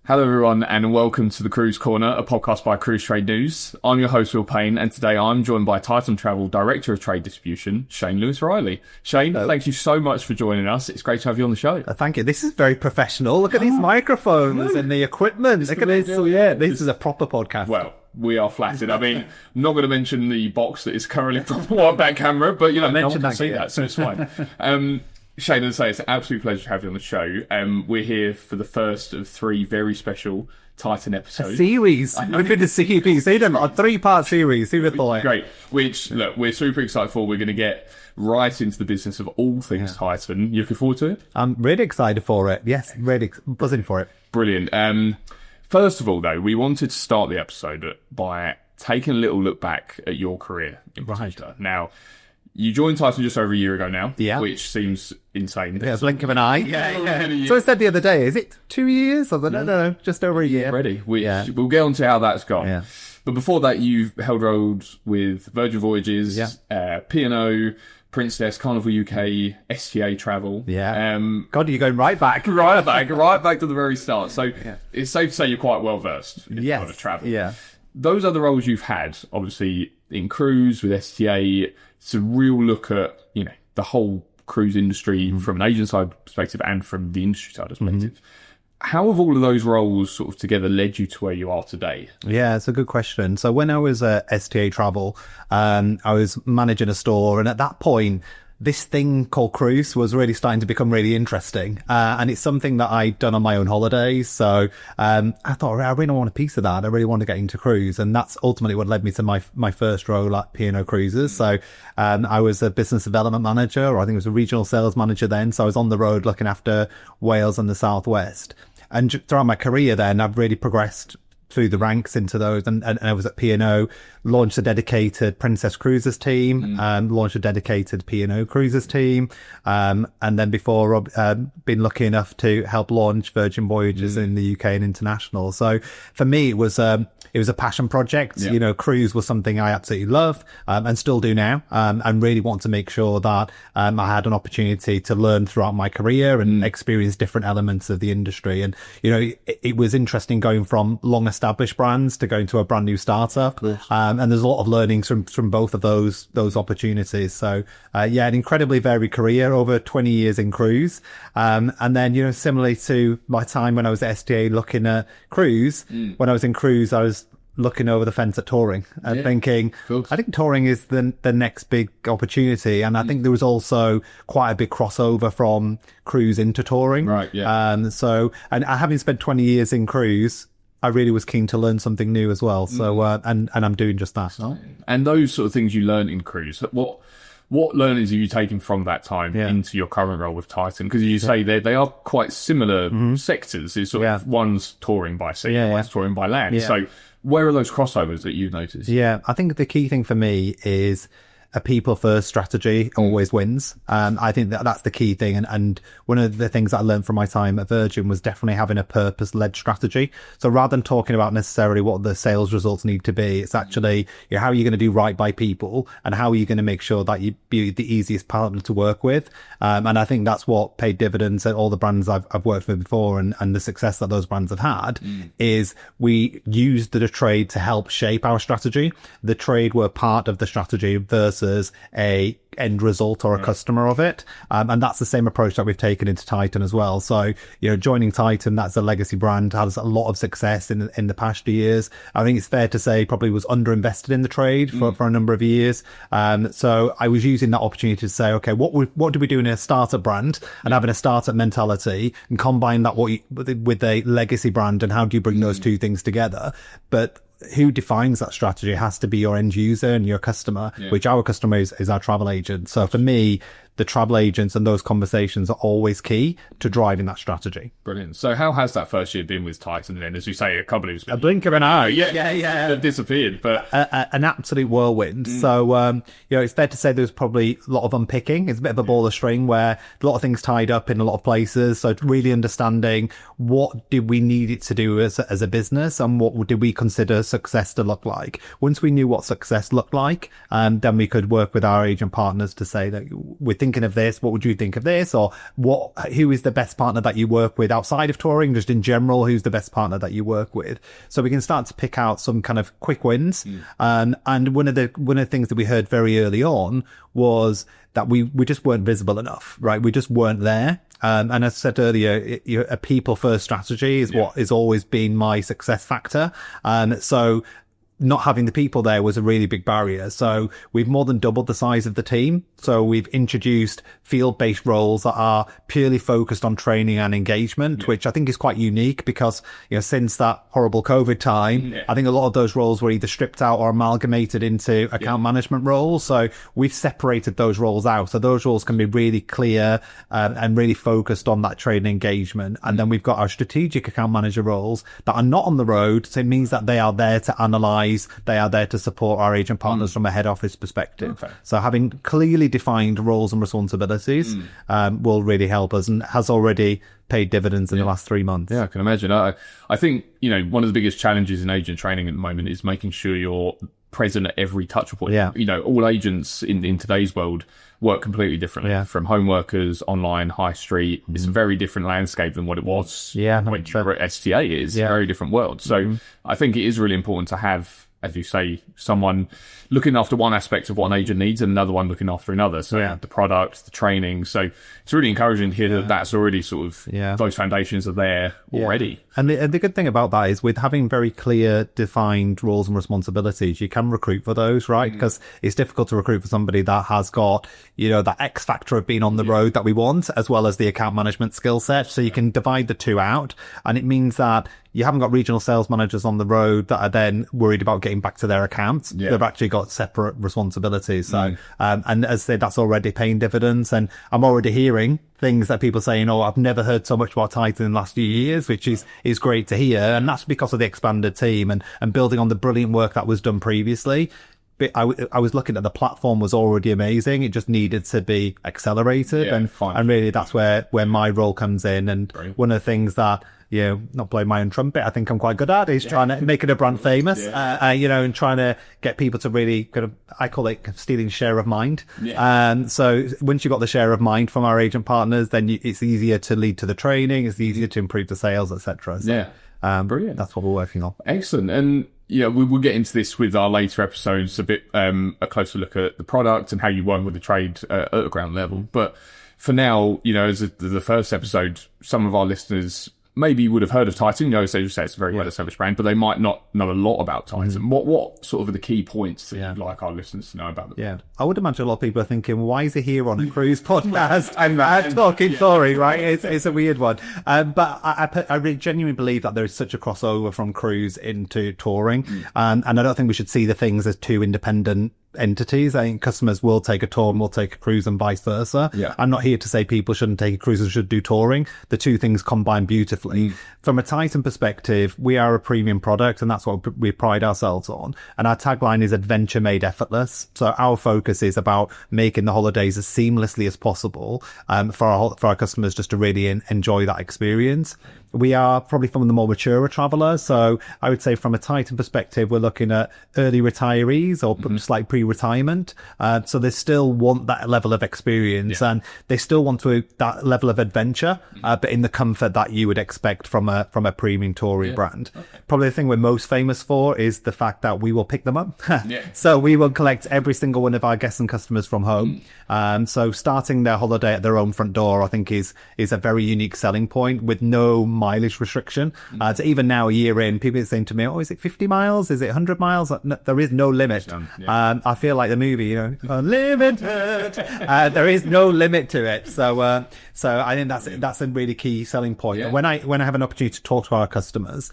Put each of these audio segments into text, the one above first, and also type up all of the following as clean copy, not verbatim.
Hello everyone and welcome to the Cruise Corner, a podcast by Cruise Trade News. I'm your host Will Payne and today I'm joined by Titan Travel Director of Trade Distribution, Shane Lewis-Riley. Shane, thank you so much for joining us. It's great to have you on the show. Thank you. This is very professional. Look at these microphones and the equipment. Look at this. This is a proper podcast. Well, we are flattered. I mean, I'm not going to mention the box that is currently on back camera, but you know, no one can see that, so it's fine. Shane, as I say, it's an absolute pleasure to have you on the show. We're here for the first of three very special Titan episodes. A series. We're doing a series. A 3-part series. Who would have thought? Great. Which, look, we're super excited for. We're going to get right into the business of all things Titan. You looking forward to it? I'm really excited for it. Yes, really buzzing for it. Brilliant. First of all, though, we wanted to start the episode by taking a little look back at your career in particular. Now, you joined Titan just over a year ago now, which seems insane. Yeah, blink of an eye. Yeah. So I said the other day, is it 2 years? Or no, just over a year. Ready. We'll get on to how that's gone. Yeah. But before that, you've held roles with Virgin Voyages, P&O, Princess, Carnival UK, STA Travel. Yeah. God, you're going right back. right back to the very start. So it's safe to say you're quite well versed in a lot of travel. Yeah. Those are the roles you've had, obviously, in cruise with STA. It's a real look at, you know, the whole cruise industry from an agent side perspective and from the industry side perspective. How have all of those roles sort of together led you to where you are today? Yeah, it's a good question. So when I was at STA Travel, I was managing a store, and at that point, this thing called cruise was really starting to become really interesting. And it's something that I'd done on my own holidays. So, I thought, I really want a piece of that. I really want to get into cruise. And that's ultimately what led me to my first role at P&O Cruises. So, I was a business development manager, or I think it was a regional sales manager then. So I was on the road looking after Wales and the Southwest. And throughout my career then, I've really progressed through the ranks into those, and I was at P&O, launched a dedicated Princess Cruises team, launched a dedicated P&O Cruises team, and then before been lucky enough to help launch Virgin Voyages in the UK and international. So for me, it was a passion project. You know, cruise was something I absolutely love, and still do now, and really want to make sure that I had an opportunity to learn throughout my career and experience different elements of the industry. And you know, it was interesting going from long established brands to going to a brand new startup. And there's a lot of learnings from both of those opportunities. So, an incredibly varied career, over 20 years in cruise. And then, you know, similarly to my time when I was at STA looking at cruise, when I was in cruise, I was looking over the fence at touring and thinking, I think touring is the next big opportunity. And I think there was also quite a big crossover from cruise into touring. Right. Yeah. So, and having spent 20 years in cruise, I really was keen to learn something new as well. So, and I'm doing just that. And those sort of things you learned in cruise, what learnings are you taking from that time into your current role with Titan? Because you say they are quite similar sectors. It's sort of one's touring by sea, one's touring by land. Yeah. So where are those crossovers that you've noticed? Yeah, I think the key thing for me is a people-first strategy always wins. I think that's the key thing. And one of the things that I learned from my time at Virgin was definitely having a purpose-led strategy. So rather than talking about necessarily what the sales results need to be, it's actually, you know, how are you going to do right by people, and how are you going to make sure that you be the easiest partner to work with. And I think that's what paid dividends at all the brands I've worked with before, and the success that those brands have had is we used the trade to help shape our strategy. The trade were part of the strategy versus a end result or a customer of it. And that's the same approach that we've taken into Titan as well. So, you know, joining Titan, that's a legacy brand, has a lot of success in the past years. I think it's fair to say probably was underinvested in the trade for a number of years. So I was using that opportunity to say, okay, what do we do in a startup brand and having a startup mentality, and combine that with a legacy brand, and how do you bring those two things together? But who defines that strategy has to be your end user and your customer, which our customer is our travel agent. So for me, the travel agents and those conversations are always key to driving that strategy. Brilliant. So how has that first year been with Titan then? As you say, a company who's a blink of an eye. Yeah. Disappeared, but an absolute whirlwind. So, you know, it's fair to say there's probably a lot of unpicking. It's a bit of a ball of string where a lot of things tied up in a lot of places. So really understanding what did we need it to do as a business, and what did we consider success to look like. Once we knew what success looked like, then we could work with our agent partners to say that we're thinking thinking of this. What would you think of this? Or who is the best partner that you work with outside of touring? Just in general, who's the best partner that you work with? So we can start to pick out some kind of quick wins. And one of the things that we heard very early on was that we just weren't visible enough, right? We just weren't there. And as I said earlier, a people first strategy is what has always been my success factor. And so not having the people there was a really big barrier. So we've more than doubled the size of the team. So we've introduced field-based roles that are purely focused on training and engagement, which I think is quite unique because, since that horrible COVID time, I think a lot of those roles were either stripped out or amalgamated into account management roles. So we've separated those roles out. So those roles can be really clear and really focused on that training engagement. And then we've got our strategic account manager roles that are not on the road. So it means that they are there to analyze. They are there to support our agent partners from a head office perspective. Okay. So having clearly defined roles and responsibilities will really help us and has already paid dividends in the last 3 months. Yeah, I can imagine. I think, one of the biggest challenges in agent training at the moment is making sure you're present at every touch point. Yeah. All agents in today's world work completely differently. From home workers, online, high street. It's a very different landscape than what it was when you were at STA. It's a very different world. So I think it is really important to have, as you say, someone looking after one aspect of what an agent needs and another one looking after another. So the product, the training. So it's really encouraging to hear that that's already sort of, those foundations are there already. And the good thing about that is with having very clear, defined roles and responsibilities, you can recruit for those, right? Because it's difficult to recruit for somebody that has got, that X factor of being on the road that we want, as well as the account management skill set. So you can divide the two out. And it means that you haven't got regional sales managers on the road that are then worried about getting back to their accounts. They've actually got separate responsibilities. So, and as I said, that's already paying dividends. And I'm already hearing things that people saying, I've never heard so much about Titan in the last few years, which is great to hear. And that's because of the expanded team and building on the brilliant work that was done previously. But I was looking at the platform was already amazing. It just needed to be accelerated. And really that's where my role comes in. And one of the things that, not blowing my own trumpet, I think I'm quite good at is trying to make it a brand famous, and trying to get people to really kind of, I call it stealing share of mind. And so once you've got the share of mind from our agent partners, then it's easier to lead to the training. It's easier to improve the sales, etc. So, brilliant. That's what we're working on. Excellent. And we will get into this with our later episodes, a bit, a closer look at the product and how you work with the trade at the ground level. But for now, as the first episode, some of our listeners maybe would have heard of Titan, as they just say it's a very well-established brand, but they might not know a lot about Titan. What sort of are the key points that you'd like our listeners to know about the brand? I would imagine a lot of people are thinking, why is he here on a cruise podcast and talking touring, right? It's a weird one. But I really genuinely believe that there is such a crossover from cruise into touring. And I don't think we should see the things as two independent entities. I think customers will take a tour and will take a cruise and vice versa. I'm not here to say people shouldn't take a cruise and should do touring. The two things combine beautifully. From a Titan perspective, we are a premium product and that's what we pride ourselves on. And our tagline is adventure made effortless. So our focus is about making the holidays as seamlessly as possible for our customers just to really enjoy that experience. We are probably from the more mature traveller. So I would say from a Titan perspective, we're looking at early retirees or just like pre-retirement. So they still want that level of experience and they still want that level of adventure, but in the comfort that you would expect from a premium touring brand. Probably the thing we're most famous for is the fact that we will pick them up. So we will collect every single one of our guests and customers from home. So starting their holiday at their own front door, I think is a very unique selling point with no mileage restriction. So even now, a year in, people are saying to me, is it 50 miles? Is it 100 miles? No, there is no limit. I feel like the movie, unlimited. There is no limit to it. So I think that's a really key selling point. When I have an opportunity to talk to our customers,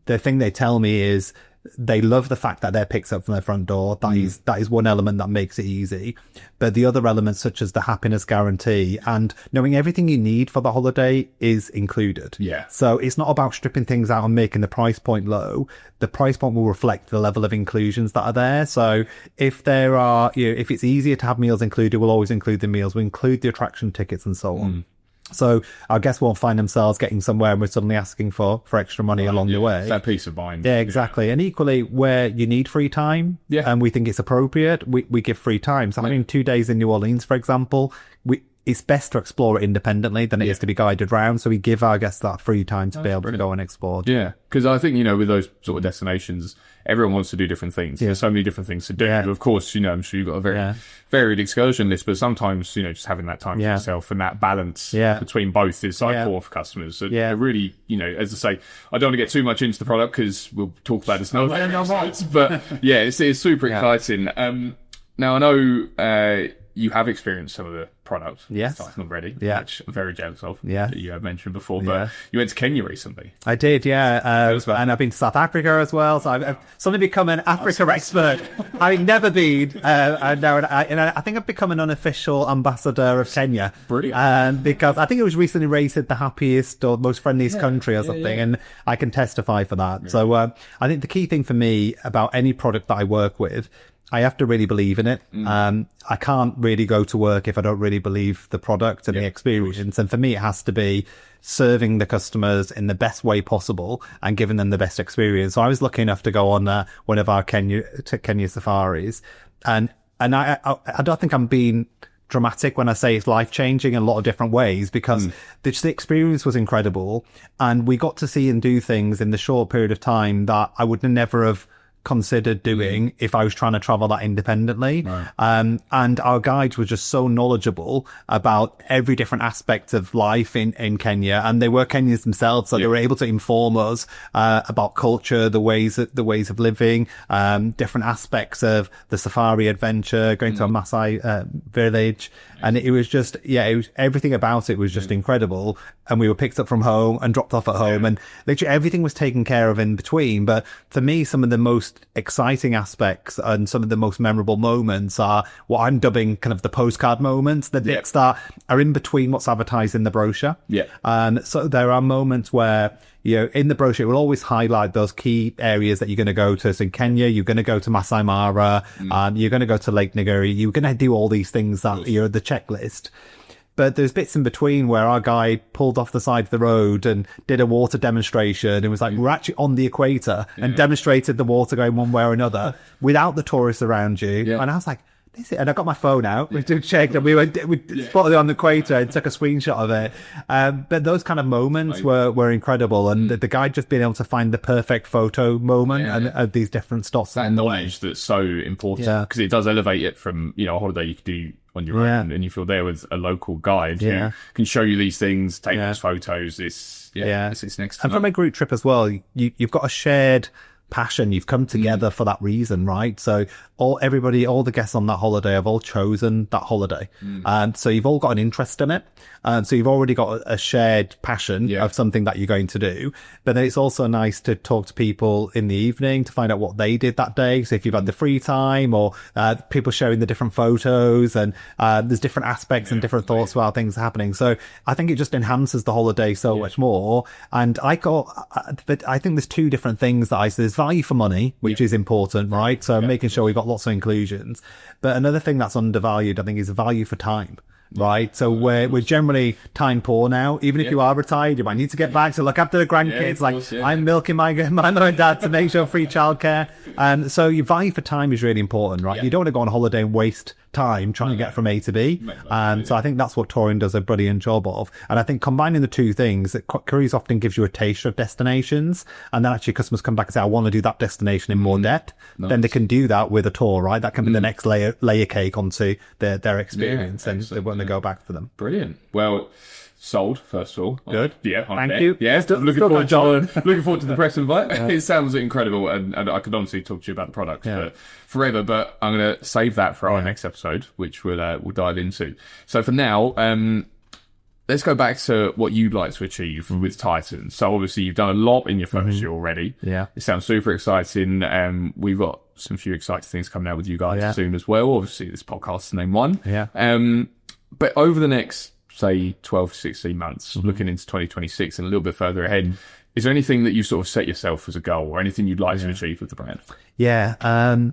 the thing they tell me is they love the fact that they're picked up from their front door. That is one element that makes it easy. But the other elements, such as the happiness guarantee and knowing everything you need for the holiday is included. So it's not about stripping things out and making the price point low. The price point will reflect the level of inclusions that are there. So if there are, if it's easier to have meals included, we'll always include the meals. We'll include the attraction tickets and so on. So I guess won't find themselves getting somewhere and we're suddenly asking for extra money along the way. It's that peace of mind. Yeah, exactly. And equally, where you need free time and we think it's appropriate, we give free time. So having 2 days in New Orleans, for example, it's best to explore it independently than it is to be guided around. So we give our guests that free time to be able to go and explore. Yeah, because I think, with those sort of destinations, everyone wants to do different things. There's so many different things to do. Of course, I'm sure you've got a very varied excursion list, but sometimes, just having that time for yourself and that balance between both is so important for customers. So really, as I say, I don't want to get too much into the product because we'll talk about this now. But it's super exciting. Now I know you have experienced some of the product already, which I'm very jealous of. That you have mentioned before, but you went to Kenya recently. I did, and I've been to South Africa as well. So I've suddenly become an Africa expert. Having never been, and I think I've become an unofficial ambassador of Kenya. Brilliant, because I think it was recently rated the happiest or most friendliest country or something, and I can testify for that. So I think the key thing for me about any product that I work with, I have to really believe in it. I can't really go to work if I don't really believe the product and the experience. And for me, it has to be serving the customers in the best way possible and giving them the best experience. So I was lucky enough to go on one of our Kenya safaris. And I don't think I'm being dramatic when I say it's life-changing in a lot of different ways, because the experience was incredible. And we got to see and do things in the short period of time that I would never have considered doing if I was trying to travel that independently. And our guides were just so knowledgeable about every different aspect of life in Kenya, and they were Kenyans themselves, so they were able to inform us about culture, the ways of living, different aspects of the safari adventure, going to a Maasai village, and it was just everything about it was just incredible. And we were picked up from home and dropped off at home, and literally everything was taken care of in between. But for me, some of the most exciting aspects and some of the most memorable moments are what I'm dubbing kind of the postcard moments, the bits that are in between what's advertised in the brochure. So there are moments where, in the brochure, it will always highlight those key areas that you're going to go to. So in Kenya, you're going to go to Masai Mara, you're going to go to Lake Naguri, you're going to do all these things that the checklist. But there's bits in between where our guide pulled off the side of the road and did a water demonstration and was like, we're actually on the equator, and demonstrated the water going one way or another without the tourists around you. And I was like, and I got my phone out, we checked, and we spotted it on the equator and took a screenshot of it. But those kind of moments were incredible, and the guide just being able to find the perfect photo moment and of these different stops. That knowledge that's so important, because it does elevate it from, a holiday you could do on your own, and if you're there with a local guide who can show you these things, take those photos, it's next to and from a group trip as well, you've got a shared passion. You've come together for that reason, right? So all the guests on that holiday have all chosen that holiday, and so you've all got an interest in it, and so you've already got a shared passion of something that you're going to do. But then it's also nice to talk to people in the evening to find out what they did that day. So if you've had the free time, or people sharing the different photos, and there's different aspects and different thoughts about things happening. So I think it just enhances the holiday so much more. And but I think there's two different things that there's value for money, which is important, right? So making sure we've got lots of inclusions. But another thing that's undervalued, I think, is value for time. Right, so we're generally time poor now. Even if you are retired, you might need to get back to look after the grandkids. I'm milking my mum and dad to make sure free childcare, and so your value for time is really important, right? You don't want to go on holiday and waste time trying to get from A to B. So I think that's what touring does a brilliant job of. And I think combining the two things, that cruise often gives you a taste of destinations, and then actually customers come back and say, I want to do that destination in more depth. Then they can do that with a tour, right? That can be the next layer cake onto their experience, and they want to go back for them. Brilliant. Well, sold, first of all. Good. Thank you. Yeah, looking forward to the press invite. It sounds incredible, and I could honestly talk to you about the product for forever, but I'm going to save that for our next episode, which we'll dive into. So for now, let's go back to what you'd like to achieve with Titan. So obviously you've done a lot in your first year already. It sounds super exciting. We've got some few exciting things coming out with you guys soon as well. Obviously this podcast is name one. But over the next, say, 12 to 16 months, looking into 2026 and a little bit further ahead, Is there anything that you sort of set yourself as a goal or anything you'd like to achieve with the brand? Yeah.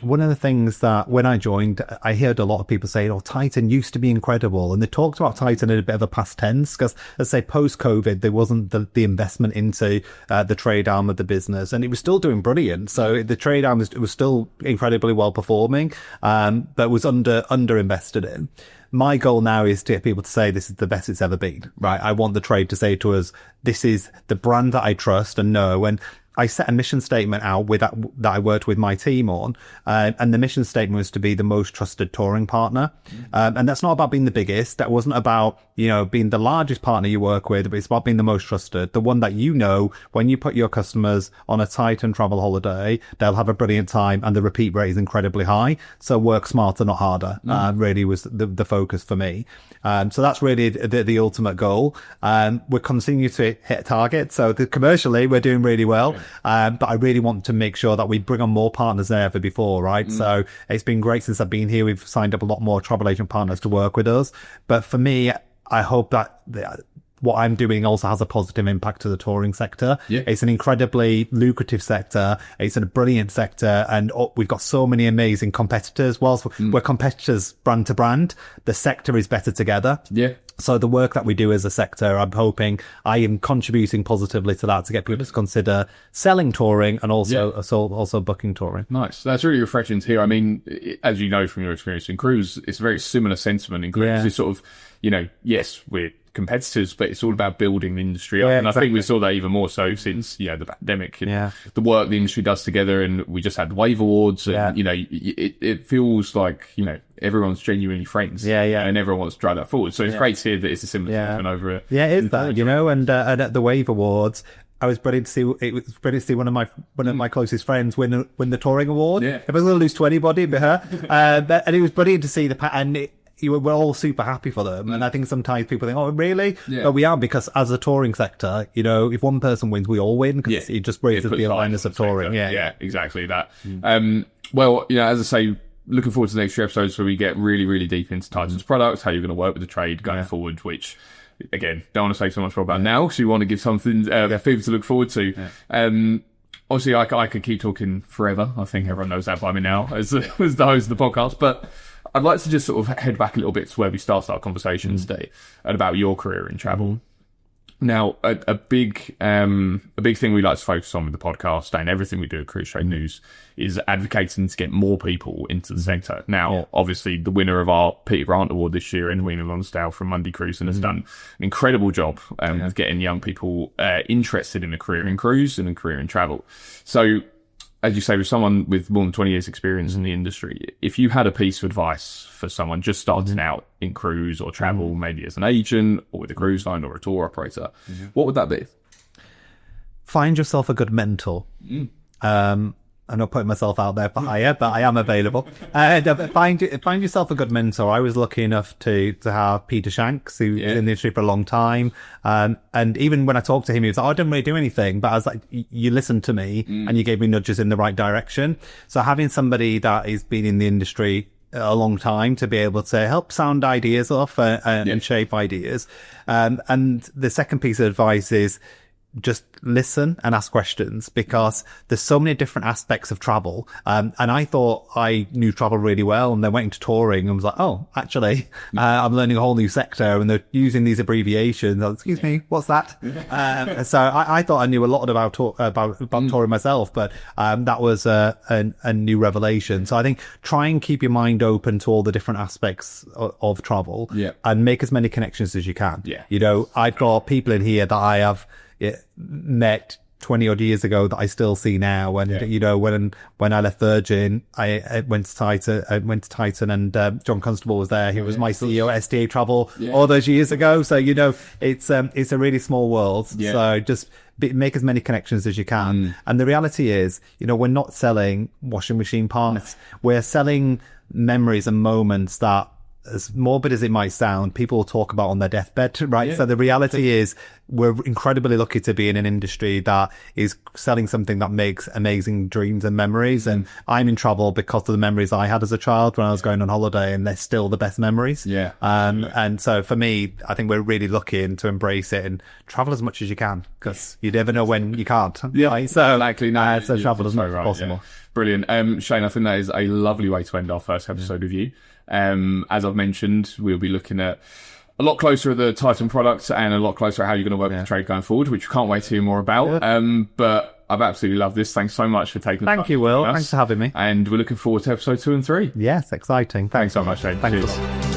One of the things that when I joined, I heard a lot of people say, Titan used to be incredible. And they talked about Titan in a bit of a past tense because, let's say, post-COVID, there wasn't the investment into the trade arm of the business. And it was still doing brilliant. So the trade arm was still incredibly well performing, but was under invested in. My goal now is to get people to say this is the best it's ever been, right? I want the trade to say to us, this is the brand that I trust and know. And I set a mission statement out with that I worked with my team on, and the mission statement was to be the most trusted touring partner. And that's not about being the biggest. That wasn't about, being the largest partner you work with, but it's about being the most trusted. The one that when you put your customers on a Titan travel holiday, they'll have a brilliant time and the repeat rate is incredibly high. So work smarter, not harder, really was the focus for me. So that's really the ultimate goal. We're continuing to hit targets. So commercially, we're doing really well. But I really want to make sure that we bring on more partners than ever before, right? So it's been great since I've been here. We've signed up a lot more travel agent partners to work with us. But for me, I hope that what I'm doing also has a positive impact to the touring sector. Yeah. It's an incredibly lucrative sector. It's a brilliant sector. And we've got so many amazing competitors. Whilst we're competitors brand to brand, the sector is better together. Yeah. So the work that we do as a sector, I'm hoping I am contributing positively to that to get people to consider selling touring and also booking touring. Nice. That's really refreshing to hear. I mean, as you know from your experience in cruise, it's a very similar sentiment in cruise. Yeah. It's sort of, yes, we're competitors, but it's all about building the industry up. And exactly. I think we saw that even more so since, the pandemic and the work the industry does together. And we just had Wave Awards and, it feels like, everyone's genuinely friends. Yeah, yeah. And everyone wants to drive that forward. So it's great to hear that it's a similar sentiment over it. Yeah, it is that, and at the Wave Awards, I was brilliant to see one of my closest friends win the touring award. Yeah. If I was going to lose to anybody, it'd be her. And it was brilliant to see we're all super happy for them. And I think sometimes people think, oh, really? Yeah. But we are, because as a touring sector, if one person wins, we all win, because it just raises the awareness of touring. Yeah, exactly that. Well, as I say, looking forward to the next few episodes where we get really, really deep into Titan's products, how you're going to work with the trade going forward, which, again, don't want to say so much more about now, so you want to give something for people to look forward to. Yeah. Obviously, I could keep talking forever. I think everyone knows that by me now as the host of the podcast, but I'd like to just sort of head back a little bit to where we started our conversation today and about your career in travel. Now, a big thing we like to focus on with the podcast and everything we do at Cruise Trade News is advocating to get more people into the sector. Now, obviously, the winner of our Peter Grant Award this year, Edwina Lonsdale from Monday Cruising, has done an incredible job of getting young people interested in a career in cruise and a career in travel. So, as you say, with someone with more than 20 years experience in the industry, if you had a piece of advice for someone just starting out in cruise or travel, maybe as an agent or with a cruise line or a tour operator, what would that be? Find yourself a good mentor. I'm not putting myself out there for hire, but I am available. Find yourself a good mentor. I was lucky enough to have Peter Shanks, who's in the industry for a long time. And even when I talked to him, he was like, I didn't really do anything, but I was like, you listened to me and you gave me nudges in the right direction. So having somebody that has been in the industry a long time to be able to help sound ideas off and shape ideas. And the second piece of advice is, just listen and ask questions, because there's so many different aspects of travel. And I thought I knew travel really well, and then went into touring and was like, oh, actually, I'm learning a whole new sector, and they're using these abbreviations. Excuse me, what's that? So I thought I knew a lot about touring myself, but that was a new revelation. So I think try and keep your mind open to all the different aspects of travel, and make as many connections as you can. I've got people in here that I have met 20 odd years ago that I still see now. And, when I left Virgin, I went to Titan and, John Constable was there. He was my CEO at STA Travel all those years ago. So, it's a really small world. So just make as many connections as you can. And the reality is, we're not selling washing machine parts. We're selling memories and moments that as morbid as it might sound, people talk about on their deathbed, right? Yeah. So the reality is we're incredibly lucky to be in an industry that is selling something that makes amazing dreams and memories. And I'm in travel because of the memories I had as a child when I was going on holiday, and they're still the best memories. Yeah. And so for me, I think we're really lucky to embrace it and travel as much as you can, because you never know when you can't. Yeah. Right? So, likely so travel as much as possible. Yeah. Brilliant. Shane, I think that is a lovely way to end our first episode with you. As I've mentioned, we'll be looking at a lot closer at the Titan products and a lot closer at how you're going to work with trade going forward, which we can't wait to hear more about. But I've absolutely loved this. Thanks so much for taking the time. Thank you, Will. Thanks for having me. And we're looking forward to episode 2 and 3. Yes, exciting. Thanks so much, Shane. Thanks.